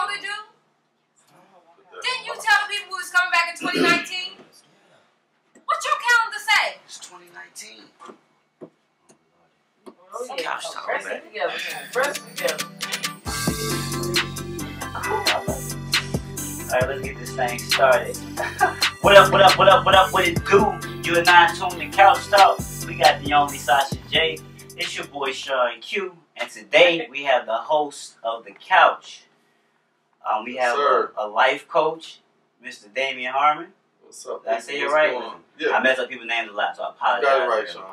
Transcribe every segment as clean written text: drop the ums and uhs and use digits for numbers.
they do? Didn't you tell the people we was coming back in 2019? What's your calendar say? It's 2019. Oh, yeah. CouchTalk, Press man. it together. Press it together. Alright, let's get this thing started. What up, what up, what up, what up, what it do? You and I tuned to CouchTalk. We got the only Sasha J. It's your boy Sean Q. And today we have the host of The Couch. We have a life coach, Mr. Damian Harmon. What's up? Did I say it right? Yeah. I mess up people's names a lot, so I apologize. You got it right, Sean.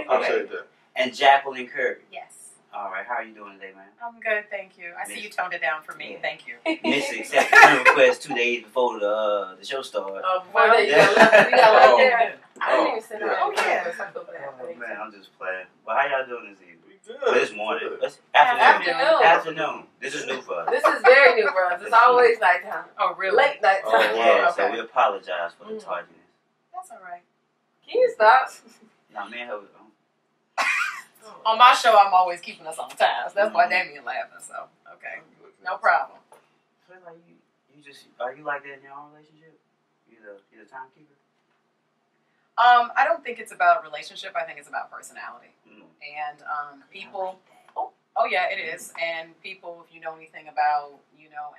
I appreciate that. And Jacqueline Kirby. Yes. Alright, how are you doing today, man? I'm good, thank you. I see you toned it down for me. Yeah. Thank you. Missed accepted friend request 2 days before the show started. Oh, before that, you got right there. I didn't even send yeah. it. Oh, yeah. Oh, man, I'm just playing. But how y'all doing this evening? We good. Well, this morning. Good. It's afternoon. Afternoon. Afternoon. This is new for us. This is very new for us. It's always nighttime. Oh, really? Late nighttime. Oh, Yeah, Okay. so we apologize for the tardiness. That's all right. Can you stop? Nah, man, On my show, I'm always keeping us on time. So that's why Damian laughing. So, okay. No problem. So like you just, are you like that in your own relationship? You the timekeeper? I don't think it's about relationship. I think it's about personality. And people. Oh yeah, it is. And people, if you know anything about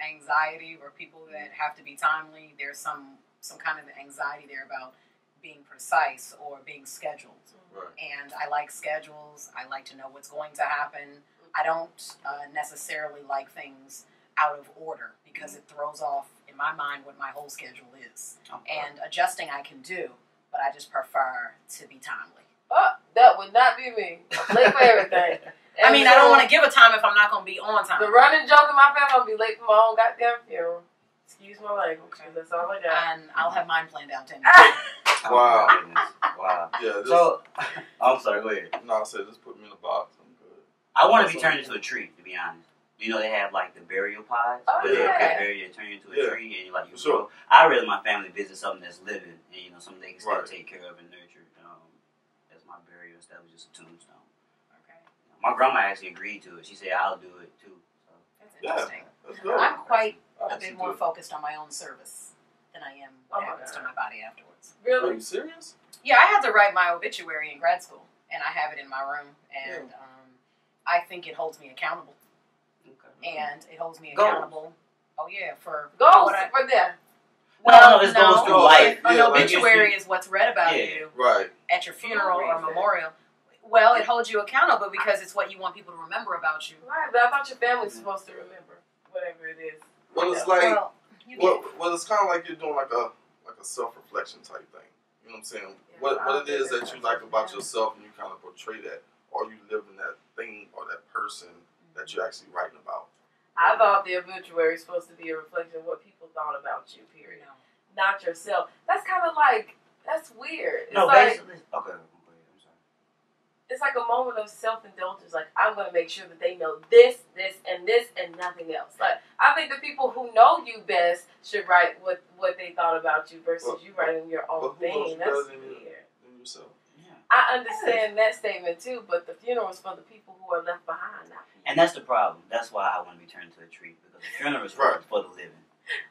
anxiety or people that have to be timely, there's some kind of anxiety there about being precise or being scheduled. Right. And I like schedules. I like to know what's going to happen. I don't necessarily like things out of order because it throws off, in my mind, what my whole schedule is. Okay. And adjusting I can do, but I just prefer to be timely. Oh, that would not be me. Late for everything. I mean, I don't want to give a time if I'm not going to be on time. The running joke in my family, I'll be late for my own goddamn funeral. Excuse my language, because that's all I got. And I'll have mine planned out 10 minutes. Oh, Wow. my goodness. Wow. Yeah, this, So, I'm sorry, go ahead. no, I said just put me in a box. I'm good. I want to be turned into a tree, to be honest. You know they have like the burial pods Oh, where yeah. they bury you and turn you into a Yeah. tree and you Sure. grow. I'd rather my family visit something that's living and something they can still Right. take care of and nurture. As my burial instead of just a tombstone. Okay. My grandma actually agreed to it. She said I'll do it too. So. That's Yeah, interesting. that's good. I'm quite a That's bit more good. focused on my own service than I am what Oh, happens to God. my body afterwards. Are Really? you serious? Yeah, I had to write my obituary in grad school, and I have it in my room, and I think it holds me accountable, Okay. and it holds me Goals. accountable. Oh yeah, for Goals what I, for them. No, it's goes through life. An Yeah, like obituary is what's read about Yeah. you Right. at your funeral or reason. memorial. Well, it holds you accountable because it's what you want people to remember about you. Right, but I thought your family's supposed to remember whatever it is. Well, it's like, Well, you get well, it's kind of like you're doing like a self-reflection type thing. You know what I'm saying? Yeah, What it is that you like about yourself, and you kind of portray that, or you live in that thing or that person that you're actually writing about. I thought the obituary is supposed to be a reflection of what people thought about you, period. Not yourself. That's kind of like, that's weird. It's No, like, basically. Okay. I'm sorry. it's like a moment of self-indulgence. Like, I'm going to make sure that they know this, and nothing else. Like, I think the people who know you best should write what they thought about you versus you writing your own But who knows thing. better That's than weird. yourself? Yeah. I understand that statement too, but the funeral is for the people who are left behind, not people. And that's the problem. That's why I want to be turned into a tree because the funeral is Right. for the living.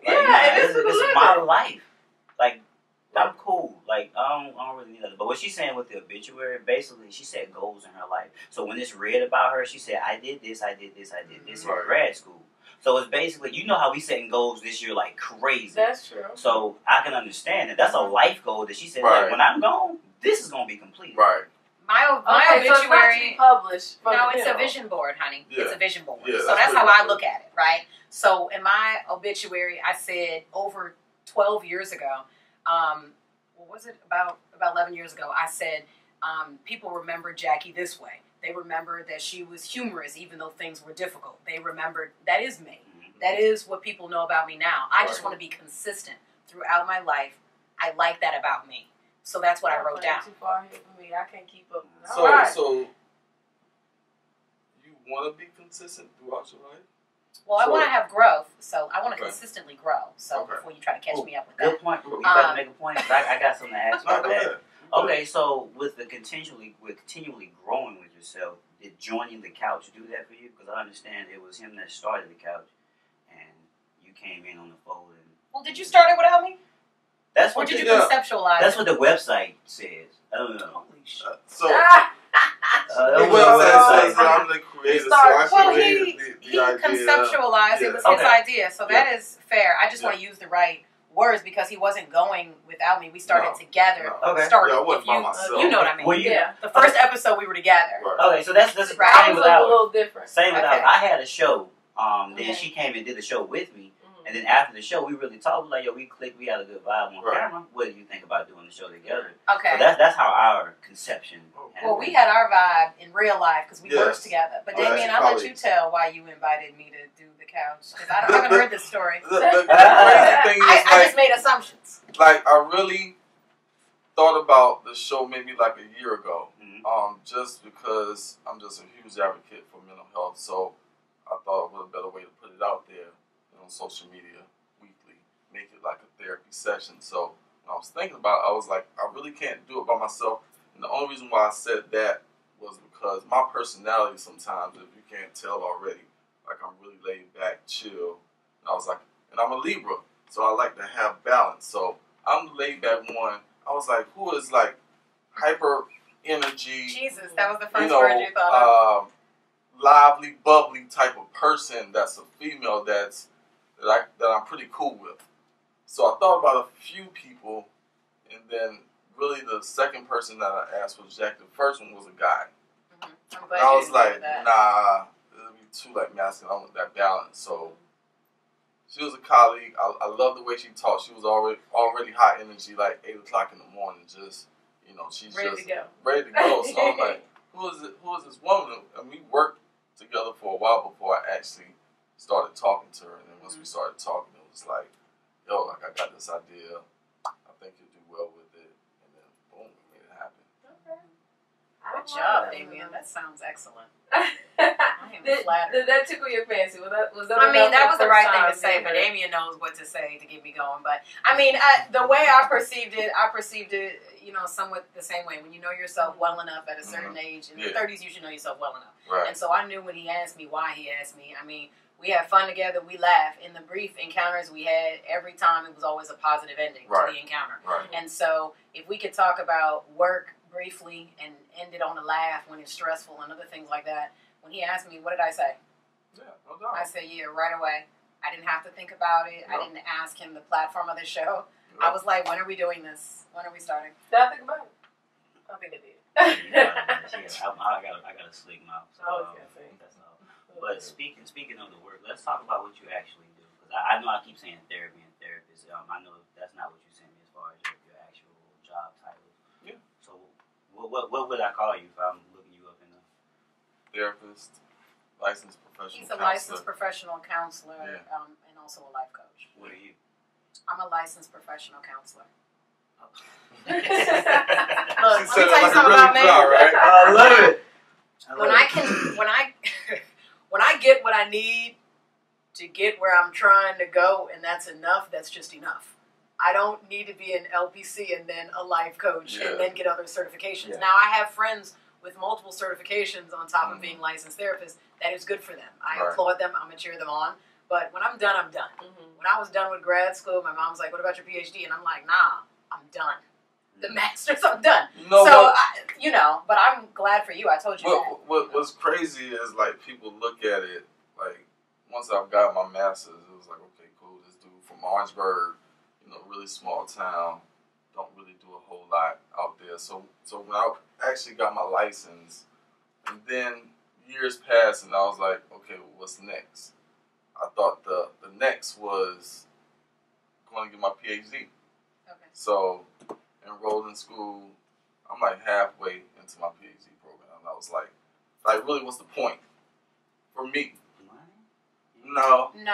Yeah, it is for the this is living. my life. Like, I'm cool. Like, I don't really need that. But what she's saying with the obituary, basically, she said goals in her life. So when it's read about her, she said, I did this in Right. grad school. So it's basically, you know how we setting goals this year like crazy. That's true. So I can understand that. That's a life goal that she said, Right. like, when I'm gone, this is going to be complete. Right. my Okay, so it's not to be obituary. published. For No, the it's a funeral. vision board, honey. Yeah. It's a vision board. Yeah, so that's that's how pretty I good. look at it, right? So in my obituary, I said over 12 years ago, what was it, about 11 years ago, I said, people remember Jackie this way. They remember that she was humorous even though things were difficult. They remembered, that is me. That is what people know about me now. I just Right. want to be consistent throughout my life. I like that about me. So that's what I wrote down. Too far ahead for me. I can't keep up. So, All right. so you want to be consistent throughout your life? Well, I So- want to have growth, so I want to Okay. consistently grow. So Okay. before you try to catch Oh, me up with Good that. point. You about to make a point? 'Cause I got something to ask you No, about go that. ahead. Okay, so with continually growing with yourself, did joining the couch do that for you? Because I understand it was him that started the couch, and you ain't on the fold. And Well, did you start it without me? That's Or what did you the, conceptualize that's it? what the website says. I don't know. Holy shit. So That the was website the says that I'm the creator, so start- I Well, created he the idea. conceptualized. It was his Okay. idea, so that is fair. I just want to use the right words because he wasn't going without me. We started No. together. No. Okay. Started. Yeah, I wasn't if by you, myself. you know what I mean. Well, you- Yeah. The first episode we were together. Right. Okay, so that's Right. same I was with a ours. little different. Same with Okay. ours. I had a show. Then Okay. she came and did the show with me. Mhm. And then after the show, we really talked. Like, yo, we clicked. We had a good vibe on Right. camera. What do you think about doing the show together? Okay. So that's how our conception. Well, Well, we happened. had our vibe in real life because we Yes. worked together. But Oh, Damien, that's I'll let you colleagues. tell why you invited me to do the couch because I haven't heard this story. The crazy thing is, I just made assumptions. like I really thought about the show maybe like a year ago. Mhm. Just because I'm just a huge advocate for mental health, so I thought what a better way to put it out there on social media weekly, make it like a therapy session. So when I was thinking about it, I was like, I really can't do it by myself. And the only reason why I said that was because my personality sometimes, if you can't tell already, like I'm really laid back, chill. And I was like, and I'm a Libra, so I like to have balance. So I'm the laid back one. I was like, who is like hyper energy, Jesus, that was the you first know, word you thought of. lively, bubbly type of person that's a female that I'm pretty cool with. So I thought about a few people, and then really the second person that I asked was Jack. The first one was a guy. I'm And glad I you was didn't go like, with that. nah, it'll be too like masculine. I want that balance. So she was a colleague. I love the way she talked. She was already high energy, like 8 o'clock in the morning. Just she's Ready just to go. ready to go. So I'm like, who is this woman? And we worked together for a while before I actually started talking to her. And then once we started talking, it was like, yo, like I got this idea. I think you'll do well with it. And then boom, we made it happen. Good job, Damien. That sounds excellent. I am Did flattered. that tickle your fancy? Was that I mean, enough that for was the first right thing time to say, being but heard? Damien knows what to say to get me going. But, I mean, the way I perceived it, somewhat the same way. When you know yourself well enough at a certain age, in your 30s, you should know yourself well enough. Right. And so I knew when he asked me why he asked me. I mean, we had fun together, we laughed. In the brief encounters we had, every time it was always a positive ending to the encounter. Right. And so if we could talk about work briefly and end it on a laugh when it's stressful and other things like that, when he asked me, what did I say? Yeah, no doubt. I said, yeah, right away. I didn't have to think about it. No. I didn't ask him the platform of the show. Yeah. I was like, when are we doing this? When are we starting? Did I think about it? I think I did. I got a sleek mouth. So, I was gonna say. that's all. But speaking of the work, let's talk about what you actually do. Because I know I keep saying therapy and therapist. I know that's not what you sent me as far as your actual job title. Yeah. So what would I call you if I'm looking you up in the Therapist, licensed professional He's a counselor. licensed professional counselor Yeah. and also a life coach. What are you? I'm a licensed professional counselor. She Look, said let me tell it you like something a about really me. dry, right? I love it. When I get what I need to get where I'm trying to go, and that's enough, that's just enough. I don't need to be an LPC and then a life coach Yeah. and then get other certifications. Yeah. Now, I have friends with multiple certifications on top of being licensed therapists. That is good for them. I Right. applaud them. I'm going to cheer them on. But when I'm done, I'm done. When I was done with grad school, my mom's like, what about your PhD? And I'm like, nah, I'm done. The master's, I'm done. No, So, but I'm glad for you. I told you that. what's crazy is like people look at it like once I've got my master's, it was like, okay, cool. This dude from Orangeburg, really small town, don't really do a whole lot out there. So when I actually got my license, and then years passed, and I was like, okay, well, what's next? I thought the next was going to get my PhD. Okay. So enrolled in school. I'm like halfway into my PhD program, and I was like, really, what's the point for me? No. And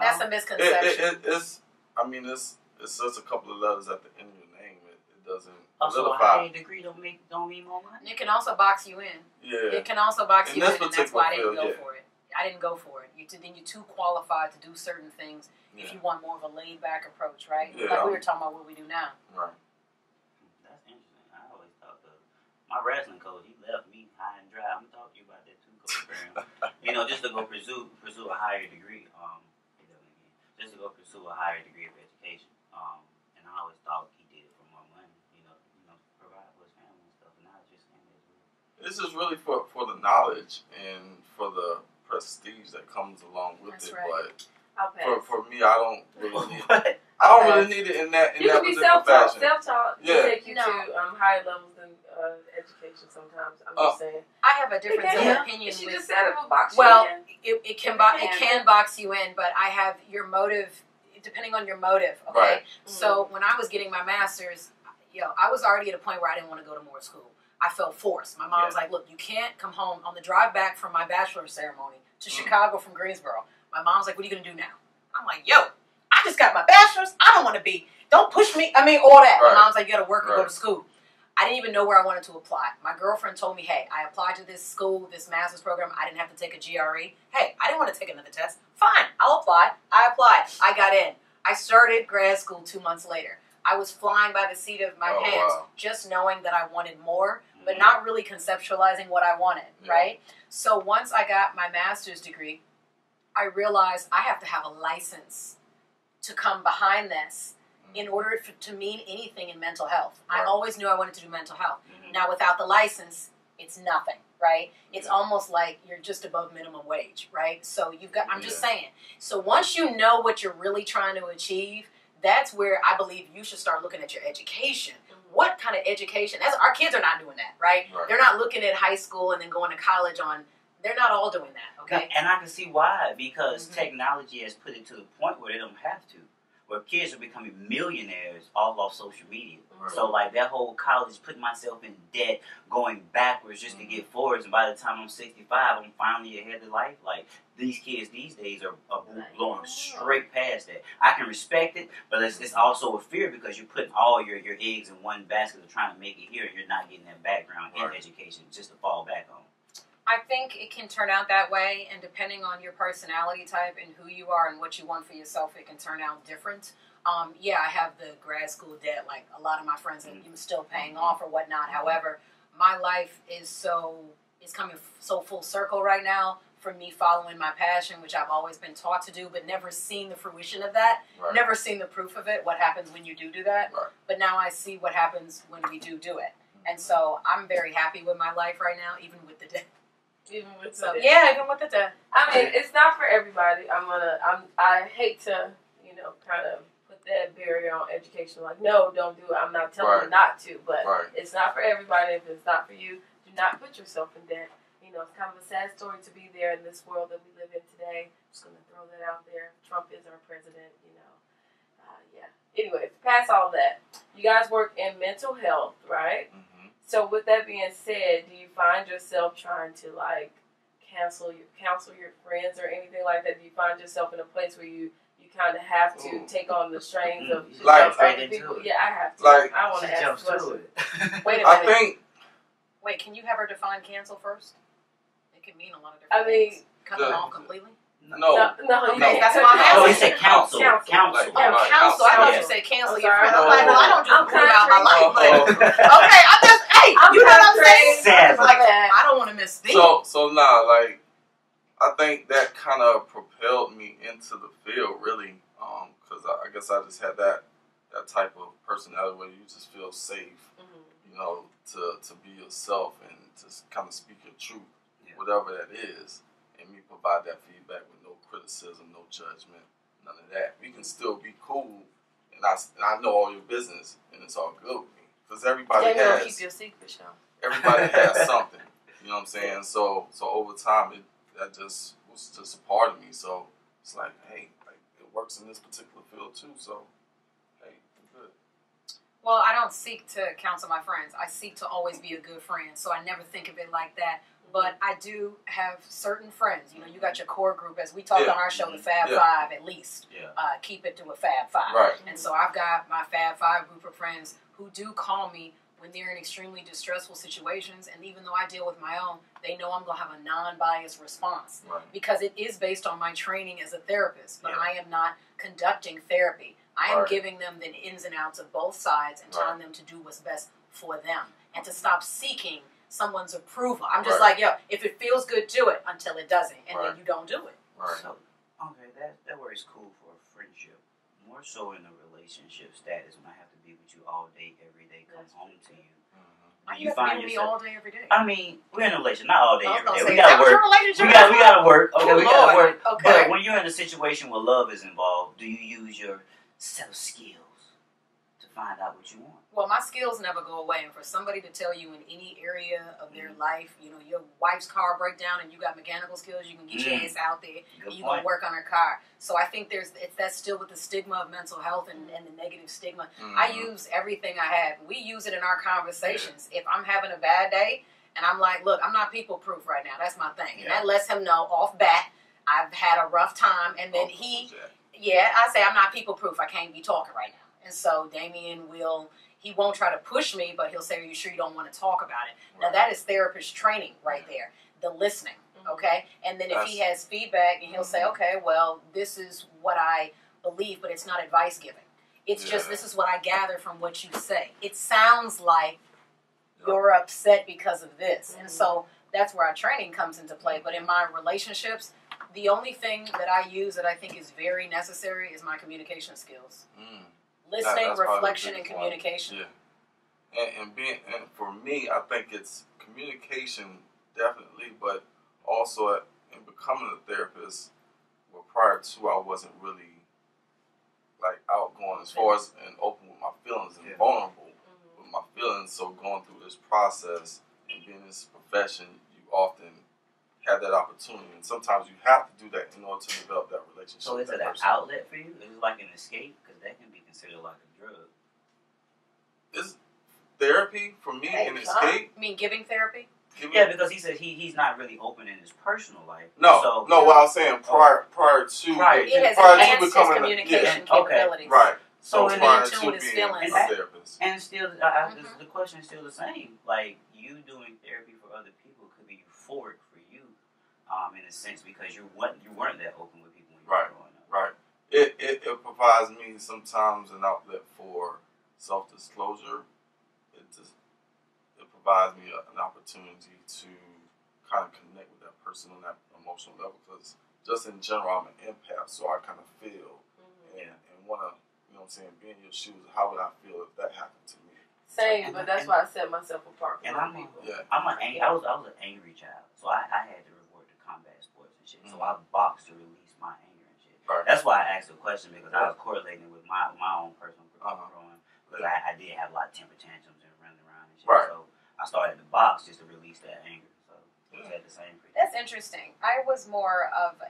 that's a misconception. It's just a couple of letters at the end of your name. It doesn't Also, a solidify. higher degree don't mean more money. It can also box you in. Yeah. It can also box In you this in, and that's why I didn't particular go field, for it. I didn't go for it. Then you're too qualified to do certain things if you want more of a laid-back approach, right? Yeah. Like we were talking about what we do now. Right. That's interesting. I always thought my wrestling coach, he left me high and dry. I'm gonna talk to you about that too, Coach Brown. Just to go pursue a higher degree. Just to go a higher degree of education. And I always thought he did it for more money, provide for his family and stuff. And now it's just saying This is really for the knowledge and for the prestige that comes along with That's it. right. But for me, I don't really need. what? I don't really need it in that You can be particular self-taught. fashion. Self-taught Yeah. can take you to higher levels than education sometimes. I'm just saying. I have a difference of opinion. She with, just said it will box you well, in. it can box you in, but I have your motive, depending on your motive, okay? Right. So when I was getting my master's, I was already at a point where I didn't want to go to more school. I felt forced. My mom was like, look, you can't come home on the drive back from my bachelor's ceremony to Chicago from Greensboro. My mom's like, what are you going to do now? I'm like, yo, I just got my bachelor's. I don't want to be, don't push me. I mean, all that. Right. My mom's like, you got to work or go to school. I didn't even know where I wanted to apply. My girlfriend told me, hey, I applied to this school, this master's program. I didn't have to take a GRE. Hey, I didn't want to take another test. Fine, I'll apply. I applied. I got in. I started grad school 2 months later. I was flying by the seat of my pants, just knowing that I wanted more, but not really conceptualizing what I wanted, right? So once I got my master's degree, I realized I have to have a license to come behind this in order to mean anything in mental health. I always knew I wanted to do mental health. Now, without the license, it's nothing, right? It's almost like you're just above minimum wage, right? So you've got, I'm just saying. So once you know what you're really trying to achieve, that's where I believe you should start looking at your education. What kind of education? Our kids are not doing that, right? They're not looking at high school and then going to college on, they're not all doing that, okay? And I can see why, because technology has put it to the point where they don't have to. Where kids are becoming millionaires all off social media. So like that whole college, putting myself in debt, going backwards just to get forwards, and by the time I'm 65, I'm finally ahead of life. Like these kids these days are blowing straight past that. I can respect it, but it's also a fear because you're putting all your eggs in one basket of trying to make it here, and you're not getting that background in education just to fall back on. I think it can turn out that way, and depending on your personality type and who you are and what you want for yourself, it can turn out different. I have the grad school debt, like a lot of my friends, and I'm still paying off or whatnot. However, my life is coming so full circle right now for me following my passion, which I've always been taught to do, but never seen the fruition of that, never seen the proof of it, what happens when you do that. But now I see what happens when we do it. And so I'm very happy with my life right now, even with the debt. Even with even with the debt. I mean, it's not for everybody. I hate to, kind of put that barrier on education. Like, no, don't do it. I'm not telling you not to, but it's not for everybody. If it's not for you, do not put yourself in debt. It's kind of a sad story to be there in this world that we live in today. I'm just going to throw that out there. Trump is our president, Anyways, past all that, you guys work in mental health, right? So with that being said, do you find yourself trying to counsel your friends or anything like that? Do you find yourself in a place where you kind of have to take on the strains of other people? Yeah, I have to. I want to ask questions. Wait a minute. Wait, can you have her define cancel first? It can mean a lot of different things. Cut them off completely? No. Okay, that's why I'm asking. Oh, he said counsel. Counsel. Counsel. I thought you said cancel your friend. I'm like, well, I don't just put about my life. Okay, I'm just, you know what I'm saying? I don't want to miss things. So now, I think that kind of propelled me into the field, really, because I guess I just had that type of personality where you just feel safe, to be yourself and to kind of speak your truth, whatever that is, and me provide that feedback with no criticism, no judgment, none of that. We can still be cool, and I know all your business, and it's all good with me, because everybody has. Keep your secret, y'all. Everybody has something, you know what I'm saying? So over time, that just was just a part of me. So it's like, hey, it works in this particular field too. So hey, I'm good. Well, I don't seek to counsel my friends. I seek to always be a good friend. So I never think of it like that. But I do have certain friends. You got your core group, as we talked on our show, the Fab Five at least. Keep it to a Fab Five. Right. And so I've got my Fab Five group of friends who do call me when they're in extremely distressful situations, and even though I deal with my own, they know I'm going to have a non-biased response because it is based on my training as a therapist, but I am not conducting therapy. I am giving them the ins and outs of both sides and telling them to do what's best for them and to stop seeking someone's approval. I'm just like, if it feels good, do it until it doesn't, and then you don't do it. So, okay, that word is cool for a friendship. more so in a relationship status when I have to be with you all day, every day, come home to you. Do you find me all day, every day? I mean, we're in a relationship, not all day, every day. Say, We gotta work. We gotta work. Okay, oh, we gotta work. Okay. But when you're in a situation where love is involved, do you use your self skills to find out what you want? Well, my skills never go away, and for somebody to tell you in any area of their life, you know, your wife's car break down and you got mechanical skills, you can get your ass out there and you gonna work on her car. So I think that's still with the stigma of mental health and the negative stigma. I use everything I have. We use it in our conversations. If I'm having a bad day and I'm like, look, I'm not people proof right now. That's my thing, and that lets him know off bat I've had a rough time, and then I say I'm not people proof. I can't be talking right now, and so Damien he won't try to push me, but he'll say, are you sure you don't want to talk about it? Now, that is therapist training right there, the listening, okay? And then if he has feedback, and he'll say, okay, well, this is what I believe, but it's not advice giving. It's just, this is what I gather from what you say. It sounds like you're upset because of this. And so that's where our training comes into play. But in my relationships, the only thing that I use that I think is very necessary is my communication skills. Listening, reflection, and communication. Yeah, and for me, I think it's communication definitely, but also in becoming a therapist. Well, prior to, I wasn't really like outgoing as far as and open with my feelings and vulnerable with my feelings. So going through this process and being in this profession, you often have that opportunity, and sometimes you have to do that in order to develop that relationship. So is it an outlet for you? Is it like an escape? Because that can be considered like a drug. Is therapy for me an escape? You mean giving therapy? Yeah, because he said he's not really open in his personal life. No, what I was saying prior to it has enhanced his communication capabilities. Right. So prior to being a therapist. And still, the question is still the same. Like, you doing therapy for other people could be euphoric for you, in a sense, because you weren't that open with people when you were growing up. Right. It provides me sometimes an outlet for self-disclosure. It provides me an opportunity to kind of connect with that person on that emotional level, because just in general, I'm an empath, so I kind of feel and want to, you know what I'm saying, be in your shoes. How would I feel if that happened to me? Same, but that's why I set myself apart from other people. I was an angry child, so I had to resort to combat sports and shit. So I boxed to release my anger and shit. Right. That's why I asked the question, because I was correlating with my own personal growing, because I did have a lot of temper tantrums and running around and shit. Right. So I started to box just to release that anger. So it had the same. That's interesting. I was more of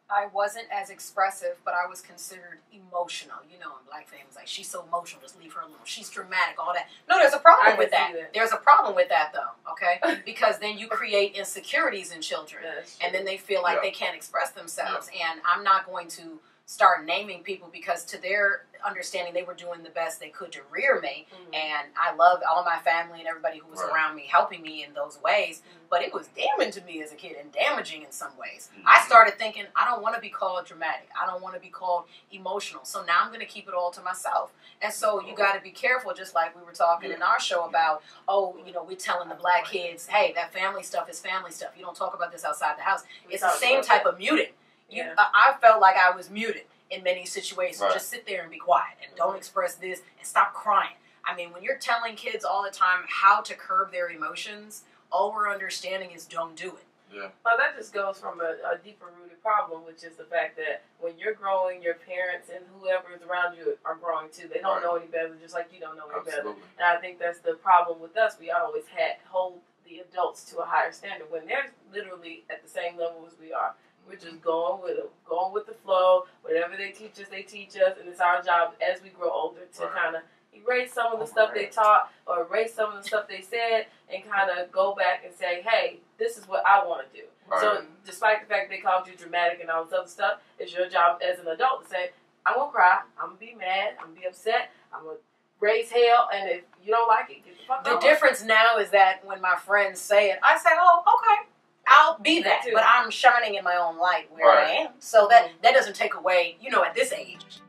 I wasn't as expressive, but I was considered emotional. You know, in black families, like, she's so emotional, just leave her alone. She's dramatic, all that. No, there's a problem with that. There's a problem with that, though, okay? Because then you create insecurities in children, and then they feel like they can't express themselves. And I'm not going to start naming people, because to their understanding, they were doing the best they could to rear me. And I loved all my family and everybody who was around me, helping me in those ways. But it was damning to me as a kid, and damaging in some ways. I started thinking, I don't want to be called dramatic. I don't want to be called emotional. So now I'm going to keep it all to myself. And so you got to be careful, just like we were talking in our show about, we're telling the black kids, hey, that family stuff is family stuff. You don't talk about this outside the house. It's the same type of muting. I felt like I was muted in many situations. Just sit there and be quiet and don't express this and stop crying. I mean, when you're telling kids all the time how to curb their emotions, all we're understanding is don't do it. Yeah. Well, that just goes from a deeper rooted problem, which is the fact that when you're growing, your parents and whoever is around you are growing too. They don't know any better, just like you don't know any better. And I think that's the problem with us. We always hold the adults to a higher standard when they're literally at the same level as we are. We're just going with the flow. Whatever they teach us, and it's our job as we grow older to kind of erase some of the stuff they taught or erase some of the stuff they said, and kind of go back and say, hey, this is what I want to do. So despite the fact they called you dramatic and all this other stuff, it's your job as an adult to say, I'm going to cry, I'm going to be mad, I'm going to be upset, I'm going to raise hell, and if you don't like it, get the fuck out. The difference now is that when my friends say it, I say, oh, okay. I'll be that, but I'm shining in my own light where I am. So that doesn't take away, at this age.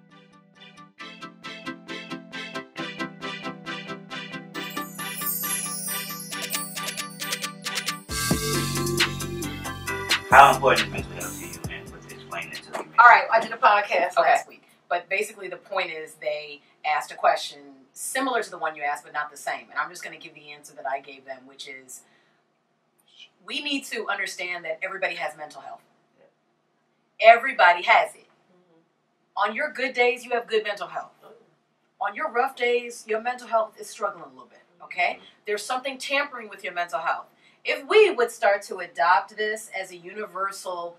How important is mental health to you, and explain it to me? All right, I did a podcast last week. But basically the point is they asked a question similar to the one you asked, but not the same. And I'm just going to give the answer that I gave them, which is we need to understand that everybody has mental health. Everybody has it. On your good days, you have good mental health. On your rough days, your mental health is struggling a little bit, okay? There's something tampering with your mental health. If we would start to adopt this as a universal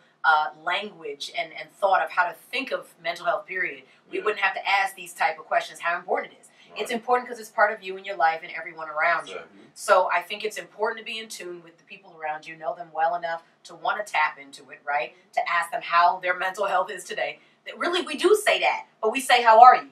language and thought of how to think of mental health, period, we wouldn't have to ask these type of questions, how important it is. Right. It's important because it's part of you and your life and everyone around you. So I think it's important to be in tune with the people around you, know them well enough to want to tap into it, right? To ask them how their mental health is today. That really, we do say that, but we say, how are you?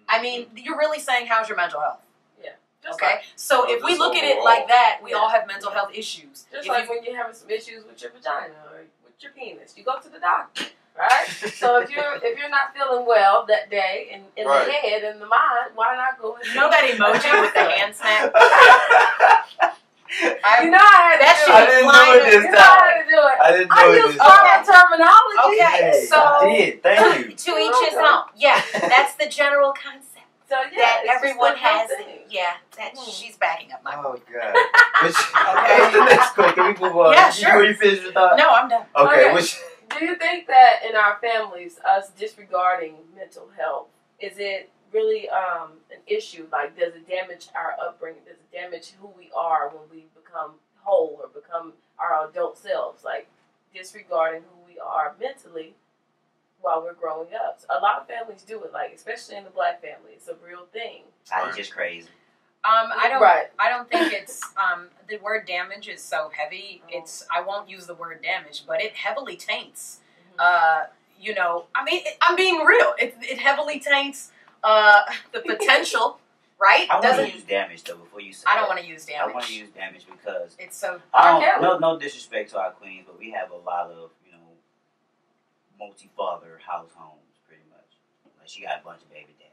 I mean, you're really saying, how's your mental health? Yeah. Okay? So if we look at it like that, we all have mental health issues. Just like when you're having some issues with your vagina or with your penis, you go to the doctor. Right? So if you're not feeling well that day in the head and the mind, why not go and you know that emoji with the hand snap? You know I had to do it. I didn't do it this time. I didn't do it this time. I use terminology. Okay, so I did. Thank you. To each his own. Yeah, that's the general concept. So that everyone has it. Yeah, she's backing up my. Oh God. Okay, the next question. Can we move on? Yeah, sure. You finished your thought? No, I'm done. Okay. Do you think that in our families, us disregarding mental health, is it really an issue? Like, does it damage our upbringing? Does it damage who we are when we become whole or become our adult selves? Like, disregarding who we are mentally while we're growing up. So a lot of families do it, like, especially in the Black family. It's a real thing. That's just crazy. I don't think it's the word damage is so heavy. I won't use the word damage, but it heavily taints. You know, I mean, I'm being real. It heavily taints the potential, right? I want to use damage though before you say. I don't want to use damage. I want to use damage because it's so. No disrespect to our queens, but we have a lot of multi-father house homes, pretty much. Like she got a bunch of baby daddy.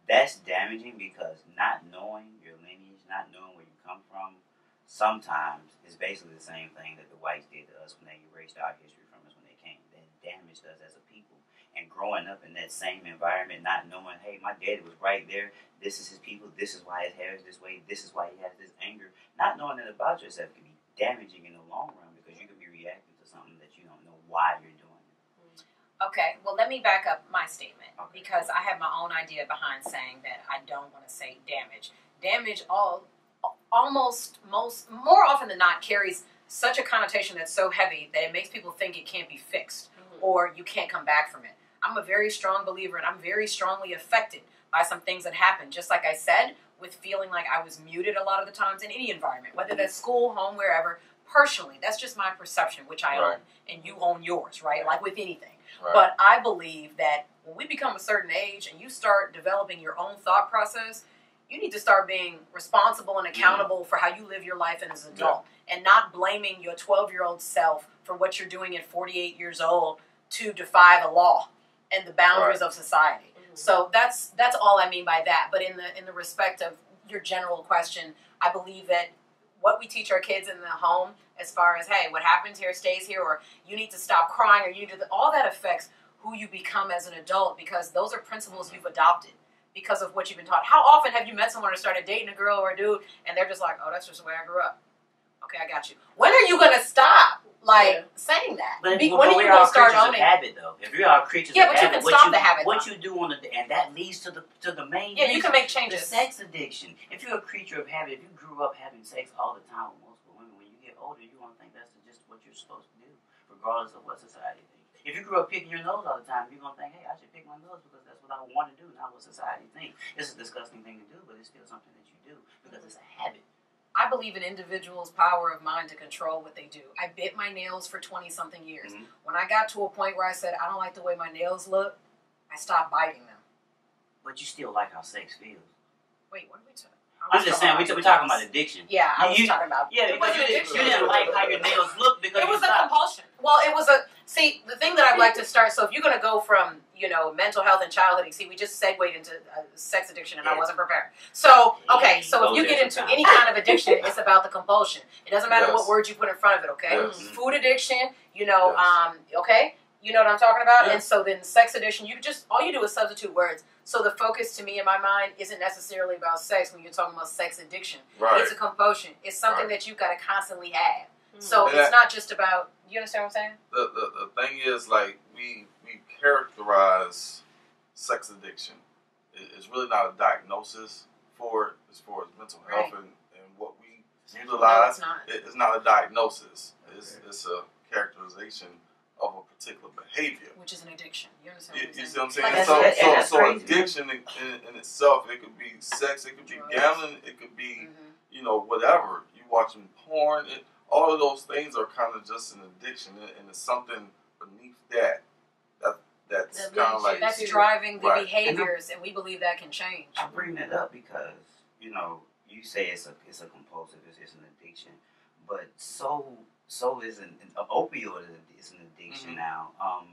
That's damaging because not knowing your lineage, not knowing where you come from, sometimes is basically the same thing that the whites did to us when they erased our history from us when they came. They damaged us as a people. And growing up in that same environment, not knowing, hey, my daddy was right there. This is his people. This is why his hair is this way. This is why he has this anger. Not knowing that about yourself can be damaging in the long run because you can be reacting to something that you don't know why you're doing. Okay, well, let me back up my statement because I have my own idea behind saying that I don't want to say damage. Damage more often than not carries such a connotation that's so heavy that it makes people think it can't be fixed or you can't come back from it. I'm a very strong believer and I'm very strongly affected by some things that happen. Just like I said, with feeling like I was muted a lot of the times in any environment, whether that's school, home, wherever. Personally, that's just my perception, which I own, and you own yours, right? Like with anything. Right. But I believe that when we become a certain age and you start developing your own thought process, you need to start being responsible and accountable for how you live your life as an adult and not blaming your 12-year-old self for what you're doing at 48 years old to defy the law and the boundaries of society. So that's all I mean by that. But in the respect of your general question, I believe that what we teach our kids in the home as far as, hey, what happens here stays here, or you need to stop crying, or you need to, all that affects who you become as an adult because those are principles you've adopted because of what you've been taught. How often have you met someone or started dating a girl or a dude and they're just like, oh, that's just the way I grew up. Okay, I got you. When are you going to stop saying that? But when are you going to start owning habit, though? If you're all creatures of habit, you can stop the habit. What you do and that leads to the main. Yeah, you can make changes. The sex addiction. If you're a creature of habit, if you grew up having sex all the time with multiple women, when you get older, you won't think that's just what you're supposed to do, regardless of what society thinks. If you grew up picking your nose all the time, you're gonna think, hey, I should pick my nose because that's what I want to do, not what society thinks. It's a disgusting thing to do, but it's still something that you do because it's a habit. I believe in individuals' power of mind to control what they do. I bit my nails for 20-something years. When I got to a point where I said, I don't like the way my nails look, I stopped biting them. But you still like how sex feels. Wait, what are we talking about? I'm just saying, we're talking about addiction. Yeah, I was talking about... Yeah, because you didn't like how your nails look because it was a compulsion. Well, it was a... See, the thing that I'd like to start... So if you're going to go from, mental health and childhood... See, we just segued into sex addiction and I wasn't prepared. So, okay, so if you get into any kind of addiction, it's about the compulsion. It doesn't matter what words you put in front of it, okay? Food addiction, okay? You know what I'm talking about? Yeah. And so then sex addiction, all you do is substitute words. So the focus to me in my mind isn't necessarily about sex when you're talking about sex addiction. Right. It's a compulsion. It's something Right. that you've got to constantly have. Mm. So And it's not just about, you understand what I'm saying? The thing is, like, we characterize sex addiction. It's really not a diagnosis for it as far as mental health Right. and what we No, utilize. it's not. It's not a diagnosis. It's a characterization of a particular behavior. Which is an addiction. You understand You what I'm see what I'm saying? saying? Like, that's So crazy. addiction in itself, it could be sex, it could be Drugs. gambling, it could be, Mhm. whatever. You watching porn, all of those things are kind of just an addiction, and it's something beneath that's That kind of leads like you That's to- driving the Right. behaviors, and we believe that can change. I bring that up because you say it's a compulsive, it's an addiction, but so is an opioid is an addiction now. I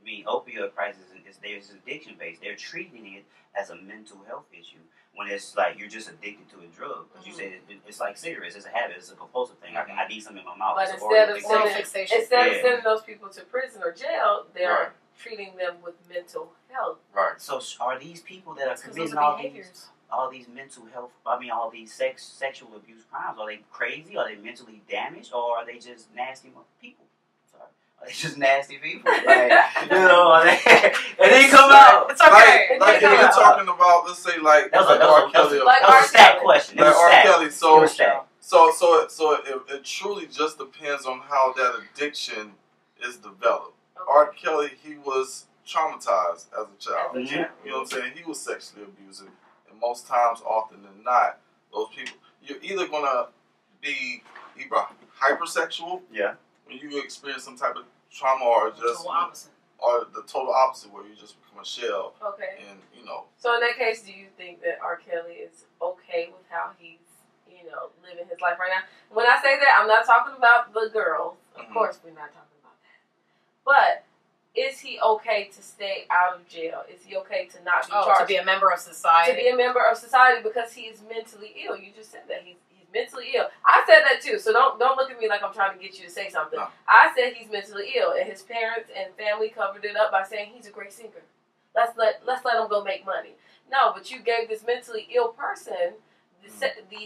mean, opioid crisis there's addiction based. They're treating it as a mental health issue when it's like you're just addicted to a drug. Because you said it's like cigarettes, it's a habit, it's a compulsive thing. I need something in my mouth. But It's an instead of organ Oral sending, fixation. instead of Yeah. sending those people to prison or jail, they're Right. treating them with mental health. right. So are these people that are Because those committing are all behaviors. these mental health, all these sexual abuse crimes, are they crazy? Are they mentally damaged? Or are they just nasty people? Sorry. Are they just nasty people? Like, are they, and they come out. It's okay. Like if you're talking about, let's say like That was a R. Kelly, Like that was R. a stat Kelly. question. It like was R. stat. Kelly. It was stat. So it truly just depends on how that addiction is developed. R. Kelly, he was traumatized as a child. Mhm. You know what I'm saying? He was sexually abusive, and most times, often than not, those people, you're either gonna be either hypersexual, Yeah. when you experience some type of trauma, or just Total opposite. or the total opposite, where you just become a shell, Okay. and So in that case, do you think that R. Kelly is okay with how he's, living his life right now? When I say that, I'm not talking about the girls. Of Mhm. course, we're not talking about that. But is he okay to stay out of jail? Is he okay to not be charged? To be a member of society. To be a member of society because he is mentally ill. You just said that he's mentally ill. I said that too, so don't look at me like I'm trying to get you to say something. No. I said he's mentally ill, and his parents and family covered it up by saying he's a great singer. Let's let him go make money. No, but you gave this mentally ill person the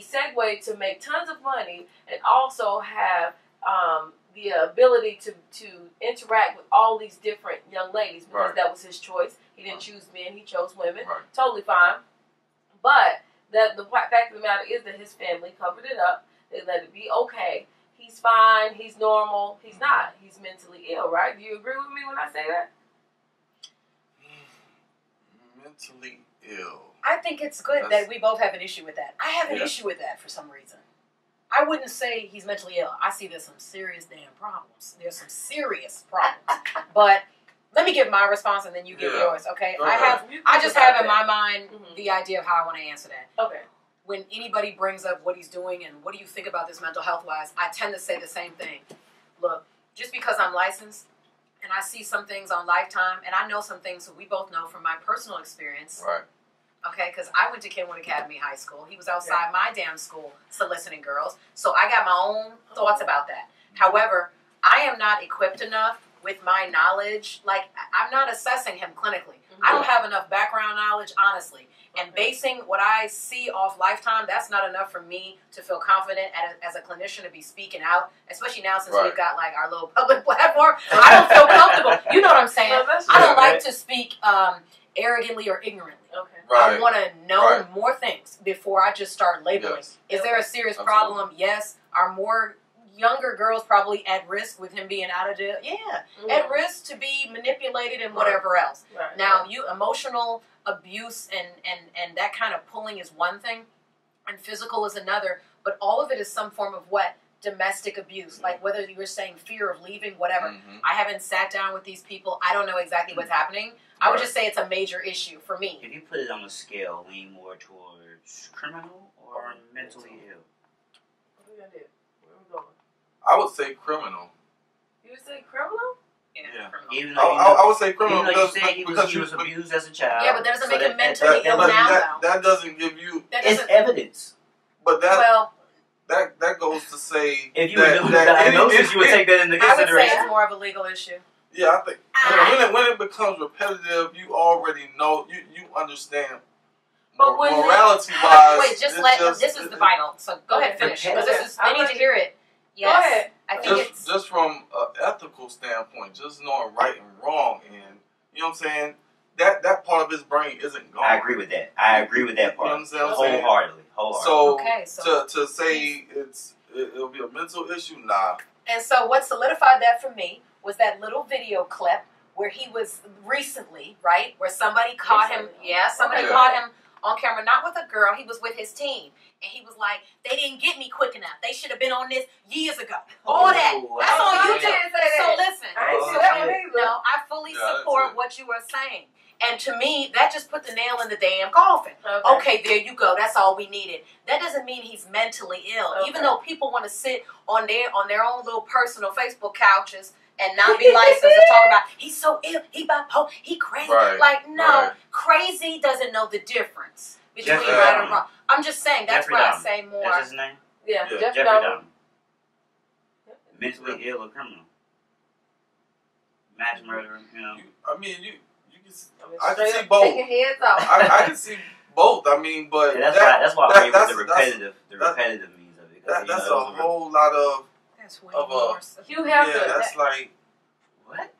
segue to make tons of money and also have the ability to interact with all these different young ladies because Right. that was his choice. He didn't Right. choose men; he chose women. right. Totally fine. But the fact of the matter is that his family covered it up. They let it be okay. He's fine. He's normal. He's not. He's mentally ill, right? Do you agree with me when I say that? Mentally ill. I think it's good that we both have an issue with that. I have an Yeah. issue with that for some reason. I wouldn't say he's mentally ill. I see there's some serious damn problems. There's some serious problems. But let me give my response and then you give Yeah. yours, okay? Go I ahead. just have in my mind Mhm. the idea of how I want to answer that. Okay. When anybody brings up what he's doing and what do you think about this mental health wise, I tend to say the same thing. Look, just because I'm licensed and I see some things on Lifetime and I know some things that we both know from my personal experience, Right. okay, because I went to Kenwood Academy High School. He was outside my damn school soliciting girls. So I got my own thoughts about that. However, I am not equipped enough with my knowledge. Like, I'm not assessing him clinically. I don't have enough background knowledge, honestly. And basing what I see off Lifetime, that's not enough for me to feel confident as a clinician to be speaking out, especially now since Right. we've got, like, our little public platform. I don't feel comfortable. You know what I'm saying? No, that's I don't right. like to speak arrogantly or ignorantly. Okay. Right. I want to know Right. more things before I just start labeling. Yes. Is there a serious Absolutely. problem? Yes. Are more younger girls probably at risk with him being out of jail? Yeah. At risk to be manipulated and whatever else. Right. Now, emotional abuse and that kind of pulling is one thing, and physical is another, but all of it is some form of what? Domestic abuse. Like whether you were saying fear of leaving, whatever. Mhm. I haven't sat down with these people. I don't know exactly what's happening. I would Right. just say it's a major issue for me. If you put it on a scale, lean more towards criminal or mentally ill? What we gonna do? Where we going? I would say criminal. You would say criminal? Yeah. Even I, though I would say criminal even though you because, said because he was abused as a child. Yeah, but that doesn't make him that- mentally that- ill but now, that doesn't give you. That It's doesn't. evidence. But that Well, that goes to say If you that, were doing the that diagnosis, you would take that into I would say consideration. it's more of a legal issue. Yeah, I think when it becomes repetitive, you already know, you understand. But when morality wise, wait, this is the vital. So go ahead, finish because they need to hear it. Yes, go ahead. I think just from an ethical standpoint, just knowing right and wrong, and you know what I'm saying. That part of his brain isn't gone. I agree with that. I agree with that part. You understand what I'm saying? Wholeheartedly. So to say it'll be a mental issue, nah. And so what solidified that for me was that little video clip where he was recently, right, where somebody caught him. Yeah, somebody caught him on camera, not with a girl. He was with his team. And he was like, they didn't get me quick enough. They should have been on this years ago. All that. That's on YouTube. So listen. I fully support what you are saying. And to me, that just put the nail in the damn coffin. Okay, there you go. That's all we needed. That doesn't mean he's mentally ill. Even though people want to sit on their own little personal Facebook couches and not be licensed to talk about, he's so ill, he bipolar, he crazy. Right. Like, no, crazy doesn't know the difference between right and wrong. I'm just saying, that's why I say more. That's his name? Yeah, Jeffrey Dahmer. Mentally ill or criminal. Mass murderer, you know. I can see both. Taking heads off. I can see both. I mean, but that's why I agree with the repetitive means of it. That's a whole lot of. That's way more. You have to. That's like what?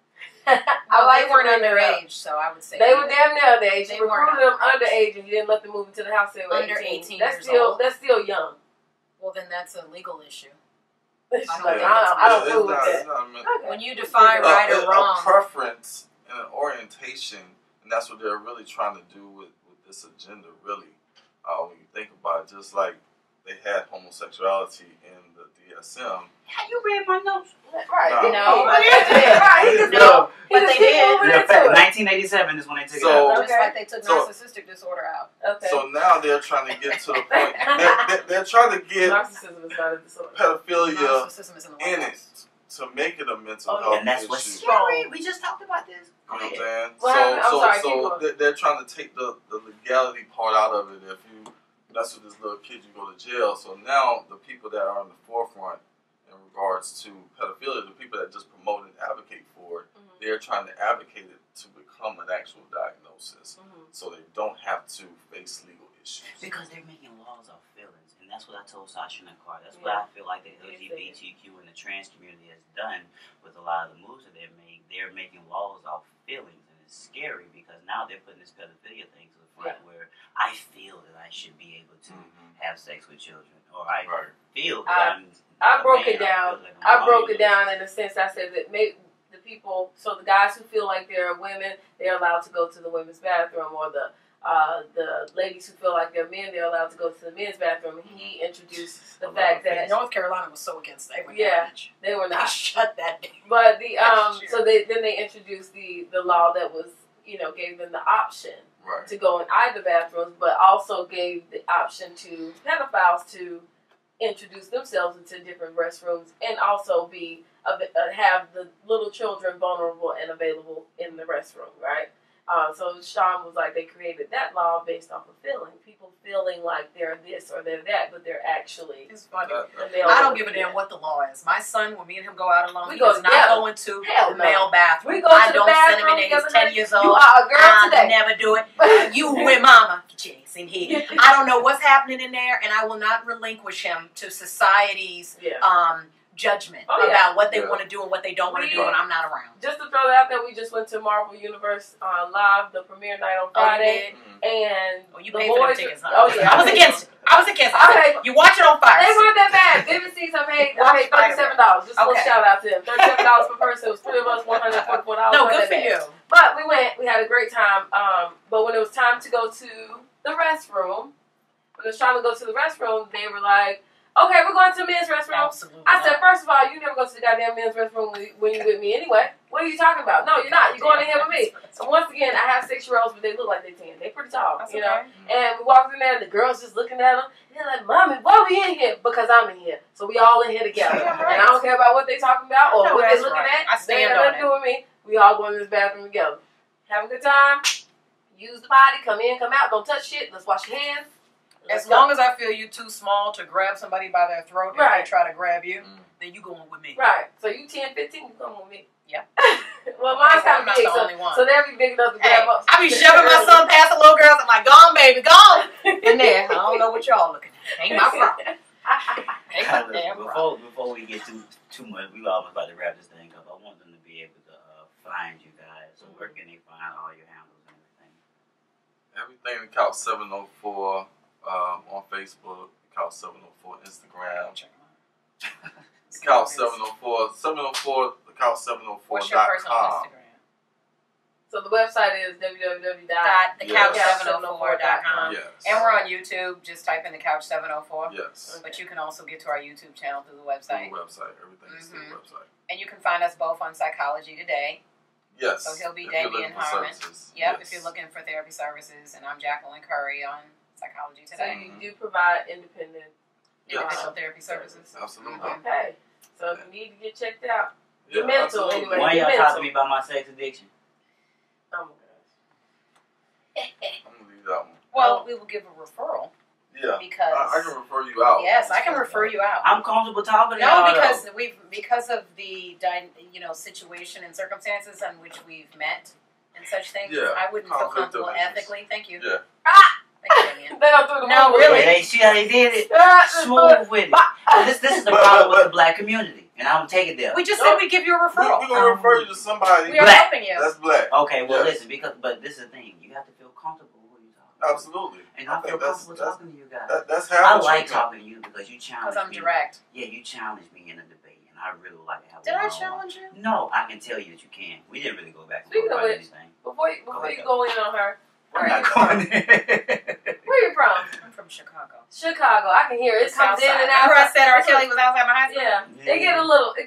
They weren't underage, so I would say they were damn near underage. You recruited them underage, and you didn't let them move into the house. They were under 18 that's years old. That's still young. Well, then that's a legal issue. I don't fool with that. When you define right or wrong, a preference and an orientation, and that's what they're really trying to do with this agenda. Really, when you think about it, just like they had homosexuality in the DSM. Have you read my notes? Right. No. No. But they did. 1987 is when they took it out. Just like they took narcissistic disorder out. Okay. So now they're trying to get to the point. They're trying to get narcissism is not a disorder. Pedophilia in it to make it a mental health and that's issue. what's scary. We just talked about this. You know what I'm saying? Well, So they're trying to take the legality part out of it. If you mess with this little kid, you go to jail. So now the people that are in the forefront in regards to pedophilia, the people that just promote and advocate for it, they're trying to advocate it to become an actual diagnosis, so they don't have to face legal issues. Because they're making laws off feelings, and that's what I told Sasha and Clark. That's what I feel like the LGBTQ and the trans community has done with a lot of the moves that they've made. They're making laws off feelings, and it's scary because now they're putting this pedophilia thing to the front where I feel that I should be able to have sex with children, or I feel that I broke it down. I broke it down in the sense I said that maybe the people, so the guys who feel like they're women, they're allowed to go to the women's bathroom, or the ladies who feel like they're men, they're allowed to go to the men's bathroom. And he introduced the fact that North Carolina was so against it. They were not. They shut that down. But so they introduced the law that was, gave them the option to go in either bathrooms, but also gave the option to pedophiles to introduce themselves into different restrooms and also have the little children vulnerable and available in the restroom, right? So Sean was like, they created that law based off of people feeling like they're this or they're that, but they're actually. It's funny. I don't give a damn what the law is. My son, when me and him go out alone, he does not go into the male bathroom. We go to the bathroom. Send him in there. He's 10 years old. You are a girl today. I never do it. You with mama. Chicks in here. I don't know what's happening in there, and I will not relinquish him to society's judgment about what they want to do and what they don't want to do when I'm not around. Just to throw that out there, we just went to Marvel Universe Live, the premiere night on Friday, and you paid for the tickets. I was against it. Okay. You watch it on fire. They weren't that bad. Vivid seats, I paid $37. Just a little shout out to them. $37 per person. It was 3 of us, $144. No, good for you. But we went. We had a great time. But when it was time to go to the restroom, when it was trying to go to the restroom, they were like, okay, we're going to the men's restroom. Absolutely. I said, first of all, you never go to the goddamn men's restroom when you're with me anyway. What are you talking about? No, you're not. You're going in here with me. So once again, I have 6-year-olds, but they look like they're 10. They're pretty tall, That's know. And we walked in there, and the girls just looking at them. And they're like, Mommy, why are we in here? Because I'm in here. So we all in here together. And I don't care about what they talking about or what they're looking at. They have nothing to do with me. We all go in this bathroom together. Have a good time. Use the potty. Come in, come out. Don't touch shit. Let's wash your hands. As long as I feel you too small to grab somebody by their throat if they try to grab you, then you going with me. Right. So you 10, 15, you coming with me. Yep. Well, mine's Okay, kind I'm of not big, the only one. so they'll be big enough to Hey, grab up. I be shoving my son past the little girls. I'm like, go on, baby, go on. In there. I don't know what y'all looking at. Ain't my problem. Ain't my damn problem. Before we get too much, we almost about to wrap this thing up. I want them to be able to find you guys. So where can they find all your handles and everything? Everything the Couch 704 on Facebook, Couch 704 Instagram. Couch 704, 704, the Couch 704.com. What's your personal Instagram? So the website is www.thecouch704.com. Yes. And we're on YouTube. Just type in the Couch 704. Yes. But you can also get to our YouTube channel through the website. Through the website. Everything is through the website. And you can find us both on Psychology Today. Yes. So he'll be if you're Damian looking for Harmon. services. Yep, Yes. if you're looking for therapy services. And I'm Jacqueline Curry on Psychology So Today. you do provide independent. Individual therapy services. Absolutely. Okay. So if you need to get checked out, Yeah, your mental absolutely. anyway. Why your y'all mental. talk to me about my sex addiction? Oh my I'm gonna leave that one. Well, we will give a referral Yeah. because I can refer you out. yes, I can refer you out. I'm comfortable talking to No, y'all. because though. because of the situation and circumstances in which we've met and such things, Yeah, I wouldn't feel conflict of comfortable interest. ethically. Thank you. Yeah. Thank you, Damian. They don't throw the No, movie. really. Yeah, see how they did it? Ah, Smooth with it. And this is the problem with the black community, and I'm gonna take it there. We just said we'd give you a We're referral. gonna refer you to somebody We are Black. helping you. that's black. Okay, well Yes. listen, but this is the thing. You have to feel comfortable when you talk. Absolutely. And I feel think that's comfortable talking to you guys. that's I how like talking to you because you challenge Because I'm me. direct. Yeah, you challenge me in a debate, and I really like to have. Did I one-on-one. challenge you? No, I can tell you that you can. We didn't really go back and Speaking forth of about which, anything. Before you go in on her, where I'm are you not from? going there. Where you from? I'm from Chicago. Chicago. I can hear it. It comes in and out. Remember I said R. Kelly was outside my high school? Yeah. It get a little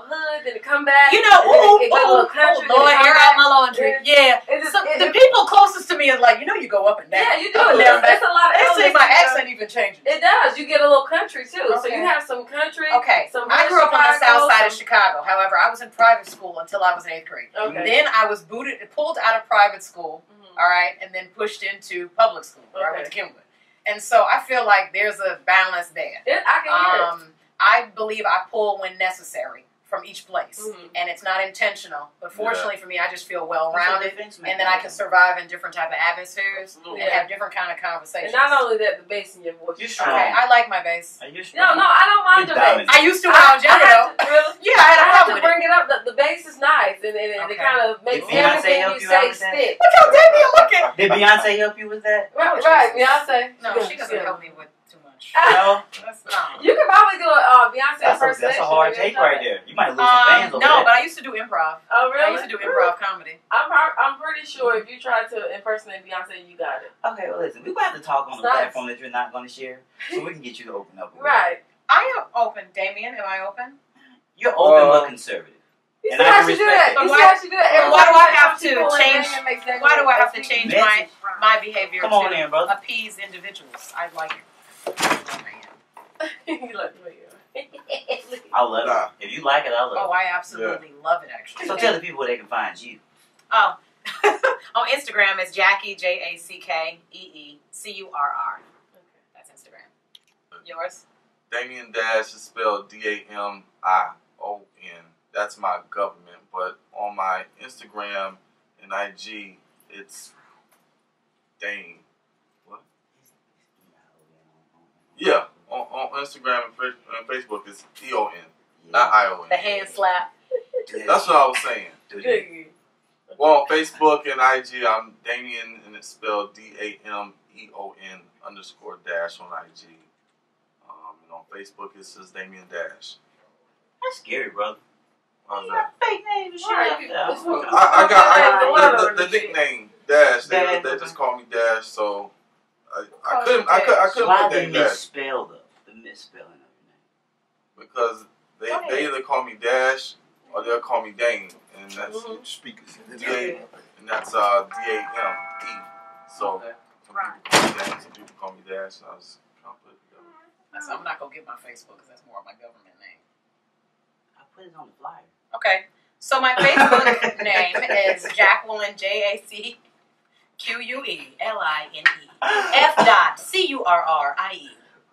hood, then it come back. You know, and then it go a little ooh, country. Lord, then it air come out back. my laundry. Yeah. It just, So the people closest to me is like, you go up and down. yeah, you do. Up and down, It's a lot of Actually, elements my to it. accent even changes. It does. You get a little country too. So Okay. you have some country. Okay, Some I grew up on the Chicago, south side of some- Chicago. However, I was in private school until I was in 8th grade. Okay. Then I was pulled out of private school, Mhm. all right, and then pushed into public school, where I went to Okay. Kenwood. And so I feel like there's a balance there. I can hear it. I believe I pull when necessary from each place, Mhm. and it's not intentional. But fortunately for me, I just feel well That's a rounded, defense and then I can survive in different type of atmospheres Absolutely. and Yeah. have different kind of And conversations. not only that, the bass in your voice. You're is strong. Okay, I like my bass. Are you No, strong? I don't mind your You're bass. dominant. I used to when I was younger, though. Really? Yeah, I had a I have problem to with it. bring it up. The bass is nice, and it Okay. kind of makes Did Beyonce everything help you you say out with that? stick. Look how Damian looking. Did Beyonce help you with that? Right, Beyonce. No, she doesn't help me with too much. No. That's not. You could probably do a Beyonce That's impersonation. a hard Have you take ever right done there. You might lose some fans over no, that. but I used to do improv. Oh, really? I used to do improv comedy. I'm pretty sure if you tried to impersonate Beyonce, you got it. Okay, well listen, we're going to have to talk on It's the nice. platform that you're not going to share, so we can get you to open up. a little. Right. I am open, Damian. Am I open? You're open but conservative. You And see I how can she do respect that? it. You Why- see how she do that? why Everybody do I makes have some to people and change- Damien makes that Why do I have to message. change Message. my behavior Come on to in, brother. appease individuals? I like it. You like the way you are. I love Nah. it. If you like it, I love Oh, it. I absolutely love it, actually. So tell the people where they can find you. Oh, on Instagram, it's Jackie, JACKEECURR. That's Instagram. Yours? Damien Dash is spelled DAMION. That's my government. But on my Instagram and IG, it's Dane. What? Yeah. On Instagram and Facebook, it's EON, not ION. The hand slap. That's what I was saying. Good. Well, on Facebook and IG, I'm Damien, and it's spelled DAMEON _dash on IG. And on Facebook, it says Damien Dash. That's scary, brother. How's that? Fake name and shit Right. out there. This one- I got the Shit. nickname Dash. They Dash, just call me Dash, so I Call couldn't you Dash. put Why the Dame Dash misspell though? The misspelling of your because Go ahead. they either call me Dash or they'll call me Dane, and that's Mhm. Speakers. DA, and that's DAME. So Okay. some people call me Dane, some people call me Dash, and I was trying to put it together. I'm not going to get my Facebook because that's more of my government name. name. I put it on the flyer. Okay. So my Facebook name is Jacqueline, JACQUELINE F.CURRIE.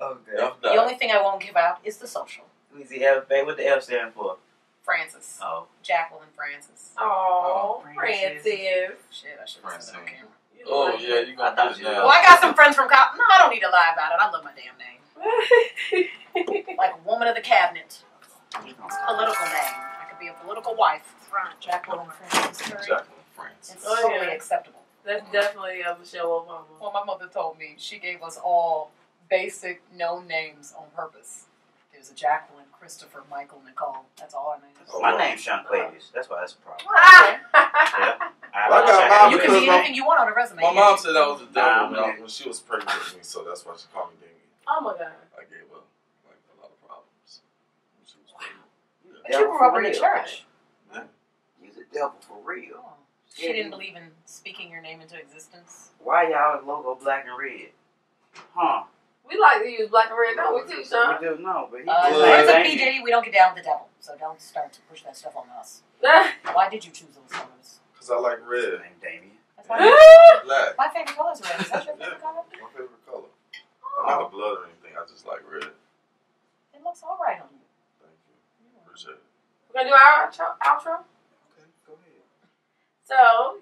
Okay. F The only thing I won't give out is the social. Let me see F. What the F stand for? Francis. Oh. Jacqueline Francis. Oh, Francis. Francine. Shit, I should have said that on camera. Oh yeah, you gonna I thought get it now. Well, I got some friends from college. No, I don't need to lie about it. I love my damn name. Like a woman of the cabinet. Political name. I could be a political wife. Jacqueline Francis. Jacqueline Francis. It's Oh, totally yeah. acceptable. That's definitely Michelle Obama. Well, my mother told me she gave us all basic known names on purpose. There's a Jacqueline, Christopher, Michael, Nicole. That's all our names. Oh, My wow. name's Sean Quavius. That's why that's a problem. Okay. Well, I got mine You can because be anything you want on a resume. My mom said that was the devil Nah, when she was pregnant with me, so that's why she called me Damien. Oh my God. I gave her like a lot of problems when she was pregnant. But you grew up in the church. Yeah. You're the devil for real. Oh. She didn't believe in speaking your name into existence. Why y'all logo black and red? Huh? We like to use black and red, don't we, too, Sean? We do know, but he Words of PJ, we don't get down with the devil, so don't start to push that stuff on us. Why did you choose those colors? Because I like red. Name Damien. That's why Black. my favorite color is red. Is that your favorite color? My favorite color. I'm not a blood or anything. I just like red. It looks all right on you. Thank you. Appreciate it. We're going to do our outro? Okay, go ahead. So,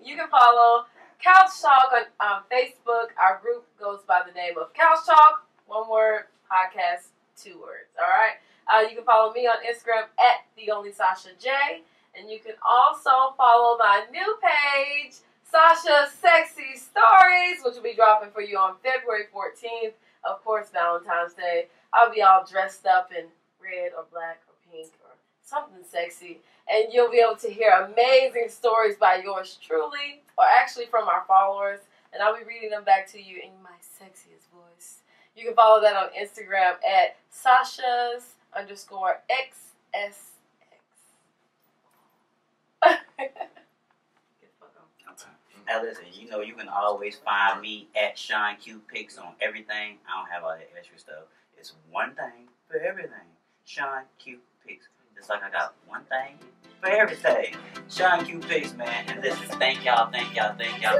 you can follow Couch Talk on Facebook. Our group goes by the name of Couch Talk. One word, podcast, 2 words. All right? You can follow me on Instagram at TheOnlySashaJ. And you can also follow my new page, Sasha Sexy Stories, which will be dropping for you on February 14th. Of course, Valentine's Day. I'll be all dressed up in red or black or pink or something sexy. And you'll be able to hear amazing stories by yours truly, or actually from our followers. And I'll be reading them back to you in my sexiest voice. You can follow that on Instagram at Sasha's_XSX. Now listen, you know you can always find me at Sean Q Pics on everything. I don't have all that extra stuff. It's one thing for everything. Sean Q Pics. Just like I got one thing for everything. Sean Q Pics, man. And listen, thank y'all for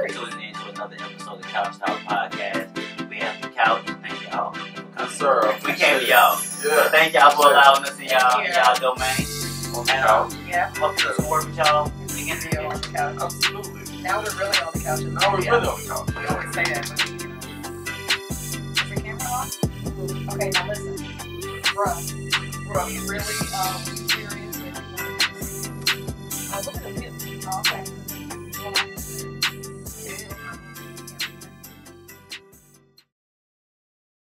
tuning in to another episode of Couch Talk Podcast. We have the couch. Thank y'all. Yes, sir. We came to y'all. Yeah. So thank y'all for allowing us in y'all domain. On the couch. Yeah. Hope to do some work with y'all. We can be on the couch. Absolutely. Now we're really on the couch. Now we're really on the couch. We always say that, but you know. Is the camera on? Okay, now listen. Bruh, you really,